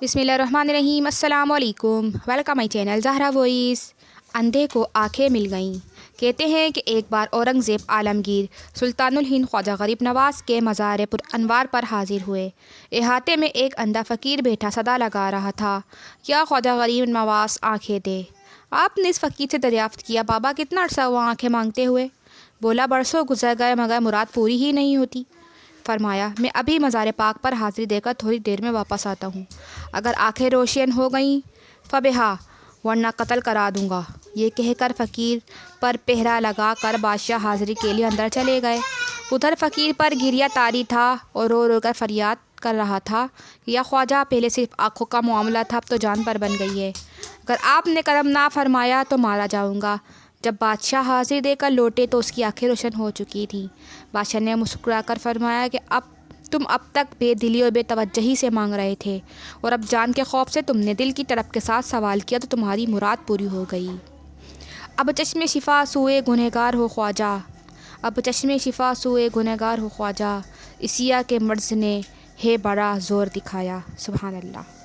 بسم اللہ الرحمن الرحیم۔ السلام علیکم، welcome my channel Zahra voice. اندھے کو آنکھیں مل گئیں۔ کہتے ہیں کہ ایک بار اورنگزیب عالمگیر سلطان الہند خواجہ غریب نواز کے مزار پر انوار پر حاضر ہوئے۔ احاطے میں ایک اندھا فقیر بیٹھا صدا لگا رہا تھا، کیا خواجہ غریب نواز آنکھیں دے؟ آپ نے اس فقیر سے دریافت کیا، بابا کتنا عرصہ ہوا آنکھیں مانگتے ہوئے؟ بولا برسوں گزر گئے مگر مراد پوری ہی نہیں ہوتی۔ فرمایا میں ابھی مزار پاک پر حاضری دے کر تھوڑی دیر میں واپس آتا ہوں، اگر آنکھیں روشن ہو گئیں فبہا، ورنہ قتل کرا دوں گا۔ یہ کہہ کر فقیر پر پہرا لگا کر بادشاہ حاضری کے لیے اندر چلے گئے۔ ادھر فقیر پر گریہ طاری تھا اور رو رو کر فریاد کر رہا تھا کہ یا خواجہ، پہلے صرف آنکھوں کا معاملہ تھا، اب تو جان پر بن گئی ہے، اگر آپ نے کرم نہ فرمایا تو مارا جاؤں گا۔ جب بادشاہ حاضری دے کر لوٹے تو اس کی آنکھیں روشن ہو چکی تھیں۔ بادشاہ نے مسکرا کر فرمایا کہ تم اب تک بے دلی اور بے توجہی سے مانگ رہے تھے، اور اب جان کے خوف سے تم نے دل کی تڑپ کے ساتھ سوال کیا تو تمہاری مراد پوری ہو گئی۔ اب چشم شفا سوئے گنہگار ہو خواجہ، اب چشم شفا سوئے گنہگار ہو خواجہ، عیسیٰ کے مرض نے ہے بڑا زور دکھایا۔ سبحان اللہ۔